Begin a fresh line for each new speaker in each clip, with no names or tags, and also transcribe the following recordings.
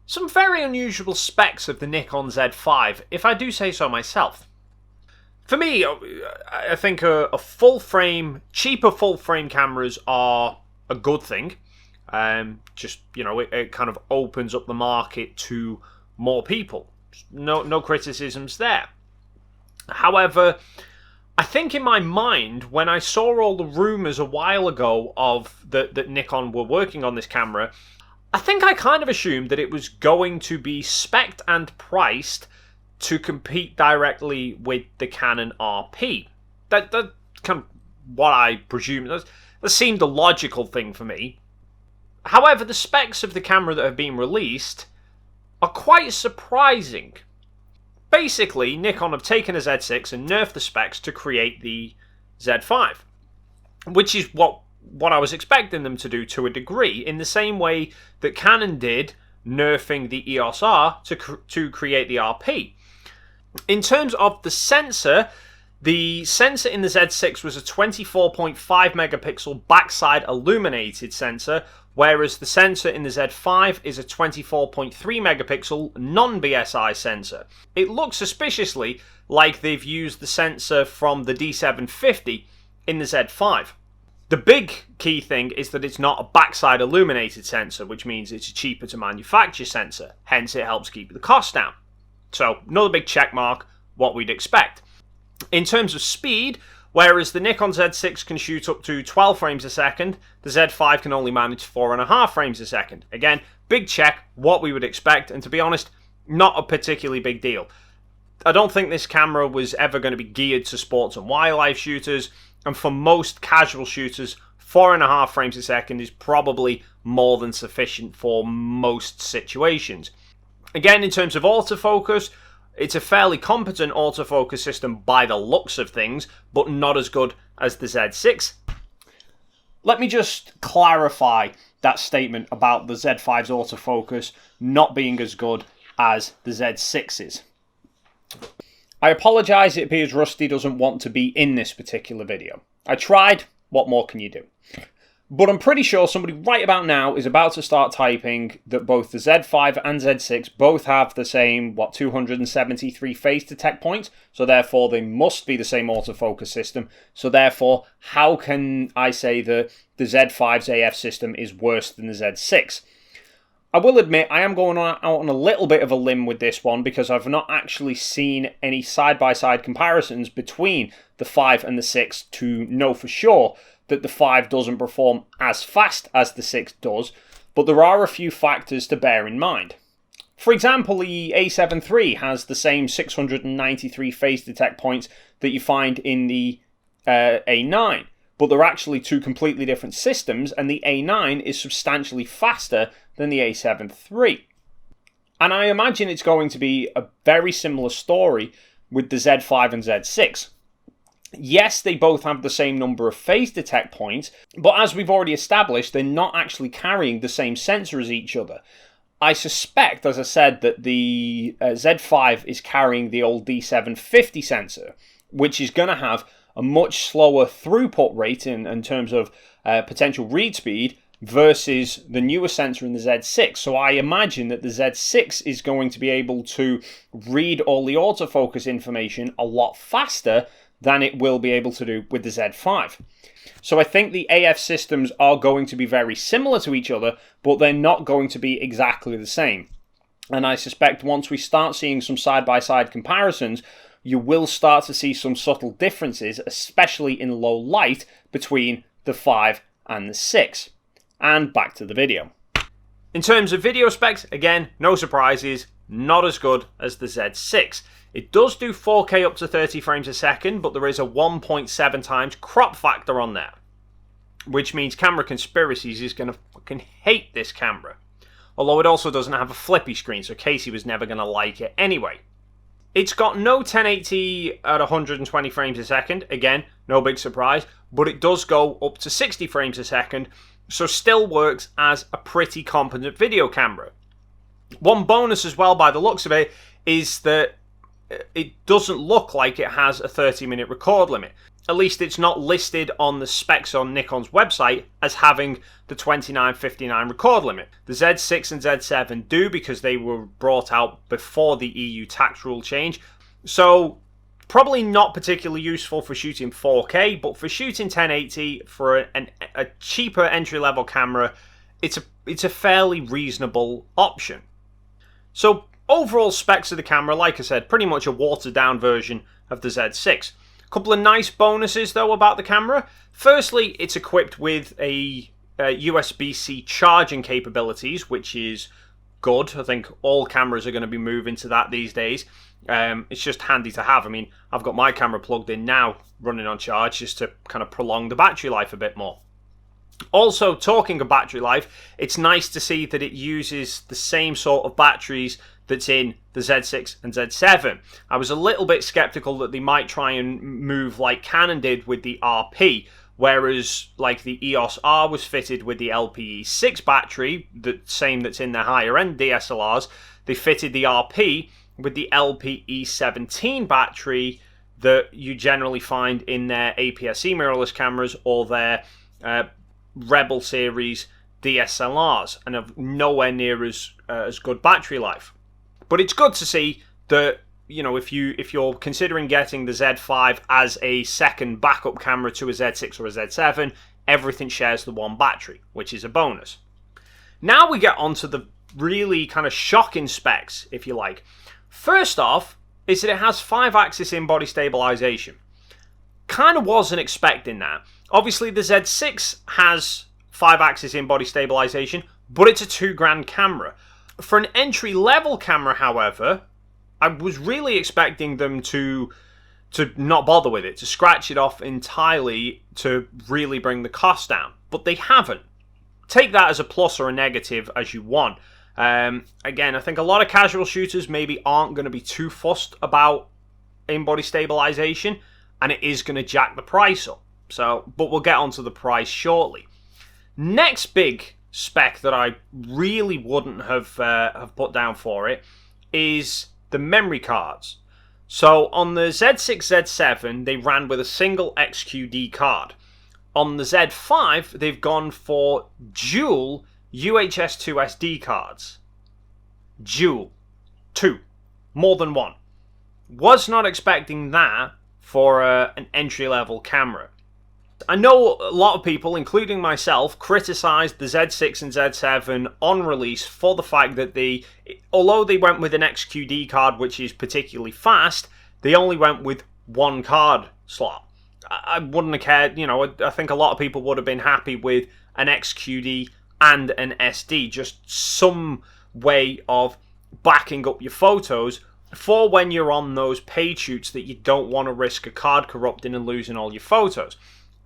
Some very unusual specs of the Nikon Z5, if I do say so myself. For me, I think a full frame, cheaper full frame cameras are a good thing. Just, it kind of opens up the market to more people. No criticisms there. However, I think in my mind, when I saw all the rumours a while ago of that Nikon were working on this camera, I think I kind of assumed that it was going to be spec'd and priced to compete directly with the Canon RP. That kind of what I presumed. That seemed a logical thing for me. However, the specs of the camera that have been released are quite surprising. Basically, Nikon have taken a Z6 and nerfed the specs to create the Z5, which is what I was expecting them to do to a degree, in the same way that Canon did, nerfing the EOS R to create the RP. In terms of the sensor in the Z6 was a 24.5 megapixel backside illuminated sensor, whereas the sensor in the Z5 is a 24.3 megapixel non-BSI sensor. It looks suspiciously like they've used the sensor from the D750 in the Z5. The big key thing is that it's not a backside illuminated sensor, which means it's a cheaper to manufacture sensor, hence it helps keep the cost down. So, another big check mark, what we'd expect. In terms of speed, whereas the Nikon Z6 can shoot up to 12 frames a second, the Z5 can only manage 4.5 frames a second. Again, big check, what we would expect, and to be honest, not a particularly big deal. I don't think this camera was ever going to be geared to sports and wildlife shooters, and for most casual shooters, 4.5 frames a second is probably more than sufficient for most situations. Again, in terms of autofocus, it's a fairly competent autofocus system by the looks of things, but not as good as the Z6. Let me just clarify that statement about the Z5's autofocus not being as good as the Z6's. I apologise, it appears Rusty doesn't want to be in this particular video. I tried, what more can you do? But I'm pretty sure somebody right about now is about to start typing that both the Z5 and Z6 both have the same, 273 phase detect points, so therefore they must be the same autofocus system. So therefore, how can I say that the Z5's AF system is worse than the Z6? I will admit, I am going out on a little bit of a limb with this one because I've not actually seen any side-by-side comparisons between the 5 and the 6 to know for sure that the 5 doesn't perform as fast as the 6 does, but there are a few factors to bear in mind. For example, the A7 III has the same 693 phase detect points that you find in the A9, but they're actually two completely different systems, and the A9 is substantially faster than the A7 III. And I imagine it's going to be a very similar story with the Z5 and Z6. Yes, they both have the same number of phase detect points, but as we've already established, they're not actually carrying the same sensor as each other. I suspect, as I said, that the Z5 is carrying the old D750 sensor, which is going to have a much slower throughput rate in terms of potential read speed versus the newer sensor in the Z6. So I imagine that the Z6 is going to be able to read all the autofocus information a lot faster than it will be able to do with the Z5. So I think the AF systems are going to be very similar to each other, but they're not going to be exactly the same. And I suspect once we start seeing some side-by-side comparisons, you will start to see some subtle differences, especially in low light, between the 5 and the 6. And back to the video. In terms of video specs, again, no surprises, not as good as the Z6. It does do 4K up to 30 frames a second, but there is a 1.7 times crop factor on there, which means Camera Conspiracies is going to fucking hate this camera. Although it also doesn't have a flippy screen, so Casey was never going to like it anyway. It's got no 1080 at 120 frames a second, again, no big surprise, but it does go up to 60 frames a second, so still works as a pretty competent video camera. One bonus as well by the looks of it is that it doesn't look like it has a 30-minute record limit. At least it's not listed on the specs on Nikon's website as having the 2959 record limit. The Z6 and Z7 do, because they were brought out before the EU tax rule change. So probably not particularly useful for shooting 4K, but for shooting 1080 for a cheaper entry-level camera, it's a fairly reasonable option. So overall specs of the camera, like I said, pretty much a watered-down version of the Z6. A couple of nice bonuses though about the camera. Firstly, it's equipped with a USB-C charging capabilities, which is good. I think all cameras are going to be moving to that these days. It's just handy to have. I mean, I've got my camera plugged in now, running on charge, just to kind of prolong the battery life a bit more. Also, talking of battery life, it's nice to see that it uses the same sort of batteries that's in the Z6 and Z7. I was a little bit skeptical that they might try and move like Canon did with the RP, whereas like the EOS R was fitted with the LPE6 battery, the same that's in the higher end DSLRs. They fitted the RP with the LPE17 battery that you generally find in their APS-C mirrorless cameras or their Rebel series DSLRs, and have nowhere near as good battery life. But it's good to see that, you know, if you're considering getting the Z5 as a second backup camera to a Z6 or a Z7, everything shares the one battery, which is a bonus. Now we get onto the really kind of shocking specs, if you like. First off, is that it has 5-axis in-body stabilization. Kind of wasn't expecting that. Obviously, the Z6 has 5-axis in-body stabilization, but it's a $2,000 camera. For an entry-level camera, however, I was really expecting them to not bother with it, to scratch it off entirely to really bring the cost down. But they haven't. Take that as a plus or a negative as you want. Again, I think a lot of casual shooters maybe aren't going to be too fussed about in-body stabilization, and it is going to jack the price up. But we'll get onto the price shortly. Next big spec that I really wouldn't have put down for it is the memory cards. So on the Z6, Z7, they ran with a single XQD card. On the Z5, they've gone for dual UHS-2 SD cards. Dual. 2. More than one. Was not expecting that for an entry-level camera. I know a lot of people, including myself, criticised the Z6 and Z7 on release for the fact that although they went with an XQD card which is particularly fast, they only went with one card slot. I wouldn't have cared, you know, I think a lot of people would have been happy with an XQD and an SD, just some way of backing up your photos for when you're on those paid shoots that you don't want to risk a card corrupting and losing all your photos.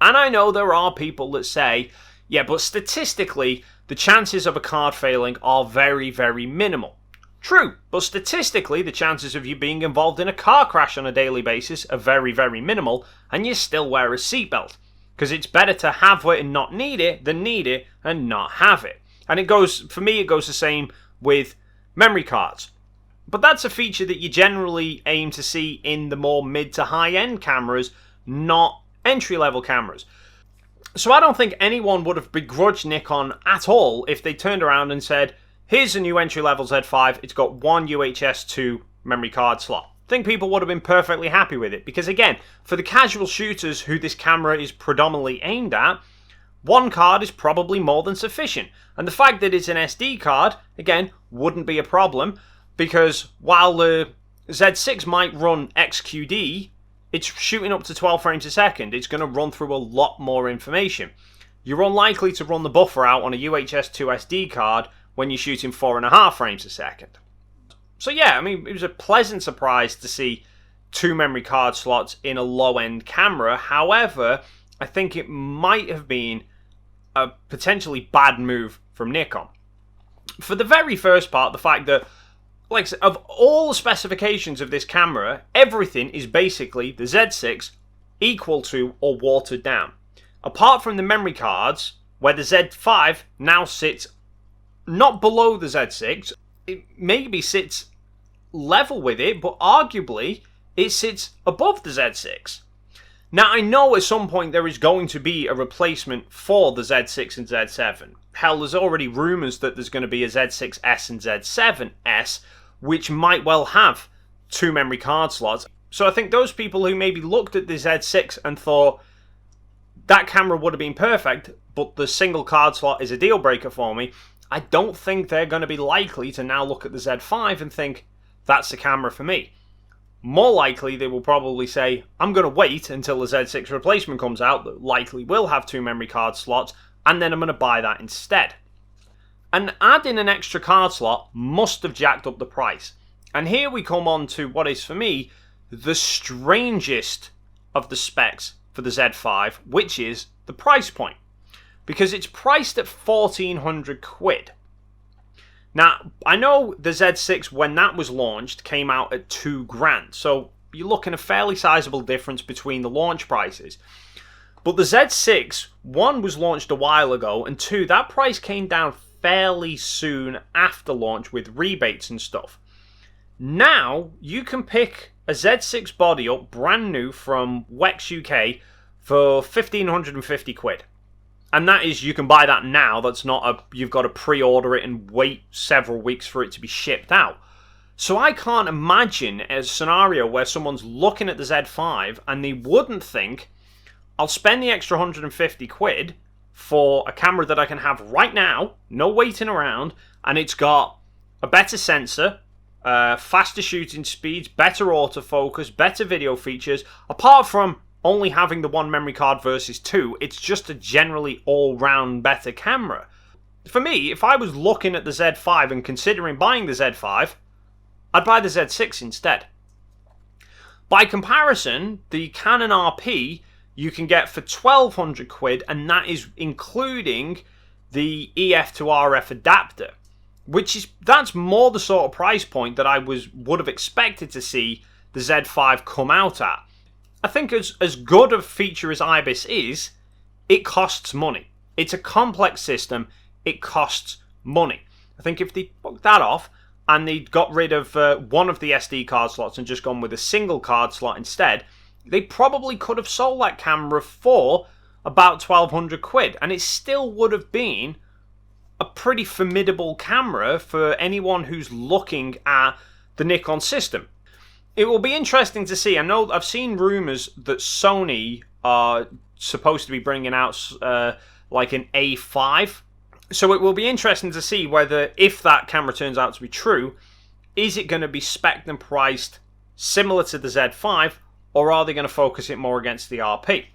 And I know there are people that say, yeah, but statistically, the chances of a card failing are very, very minimal. True, but statistically, the chances of you being involved in a car crash on a daily basis are very, very minimal, and you still wear a seatbelt. Because it's better to have it and not need it than need it and not have it. And for me, it goes the same with memory cards. But that's a feature that you generally aim to see in the more mid to high end cameras, not entry-level cameras. So I don't think anyone would have begrudged Nikon at all if they turned around and said, here's a new entry-level Z5, it's got one UHS-2 memory card slot. I think people would have been perfectly happy with it, because again, for the casual shooters who this camera is predominantly aimed at, one card is probably more than sufficient. And the fact that it's an SD card, again, wouldn't be a problem, because while the Z6 might run XQD, it's shooting up to 12 frames a second. It's going to run through a lot more information. You're unlikely to run the buffer out on a UHS-2 SD card when you're shooting 4.5 frames a second. So yeah, I mean, it was a pleasant surprise to see 2 memory card slots in a low-end camera. However, I think it might have been a potentially bad move from Nikon. For the very first part, the fact that, like I said, of all the specifications of this camera, everything is basically the Z6 equal to or watered down. Apart from the memory cards, where the Z5 now sits not below the Z6, it maybe sits level with it, but arguably it sits above the Z6. Now, I know at some point there is going to be a replacement for the Z6 and Z7. Hell, there's already rumours that there's going to be a Z6S and Z7S, which might well have 2 memory card slots. So I think those people who maybe looked at the Z6 and thought, that camera would have been perfect, but the single card slot is a deal breaker for me, I don't think they're going to be likely to now look at the Z5 and think, that's the camera for me. More likely, they will probably say, I'm going to wait until the Z6 replacement comes out that likely will have 2 memory card slots, and then I'm going to buy that instead. And adding an extra card slot must have jacked up the price. And here we come on to what is, for me, the strangest of the specs for the Z5, which is the price point. Because it's priced at 1,400 quid. Now, I know the Z6, when that was launched, came out at 2 grand. So you're looking at a fairly sizable difference between the launch prices. But the Z6, 1, was launched a while ago, and 2, that price came down fairly soon after launch with rebates and stuff. Now, you can pick a Z6 body up brand new from Wex UK for 1,550 quid. And that is, you can buy that now. That's not you've got to pre-order it and wait several weeks for it to be shipped out. So I can't imagine a scenario where someone's looking at the Z5 and they wouldn't think, I'll spend the extra 150 quid for a camera that I can have right now, no waiting around, and it's got a better sensor, faster shooting speeds, better autofocus, better video features, apart from only having the 1 memory card versus 2, it's just a generally all-round better camera. For me, if I was looking at the Z5 and considering buying the Z5, I'd buy the Z6 instead. By comparison, the Canon RP you can get for 1,200 quid, and that is including the EF to RF adapter, that's more the sort of price point that I would have expected to see the Z5 come out at. I think as good a feature as IBIS is, it costs money. It's a complex system, it costs money. I think if they took that off and they got rid of one of the SD card slots and just gone with a single card slot instead, they probably could have sold that camera for about 1,200 quid, and it still would have been a pretty formidable camera for anyone who's looking at the Nikon system. It will be interesting to see. I know I've seen rumours that Sony are supposed to be bringing out like an A5. So it will be interesting to see whether, if that camera turns out to be true, is it going to be spec'd and priced similar to the Z5, or are they going to focus it more against the RP?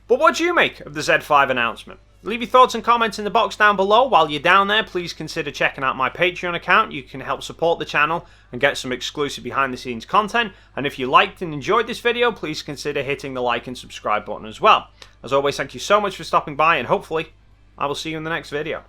But what do you make of the Z5 announcement? Leave your thoughts and comments in the box down below. While you're down there, please consider checking out my Patreon account. You can help support the channel and get some exclusive behind the scenes content. And if you liked and enjoyed this video, please consider hitting the like and subscribe button as well. As always, thank you so much for stopping by, and hopefully I will see you in the next video.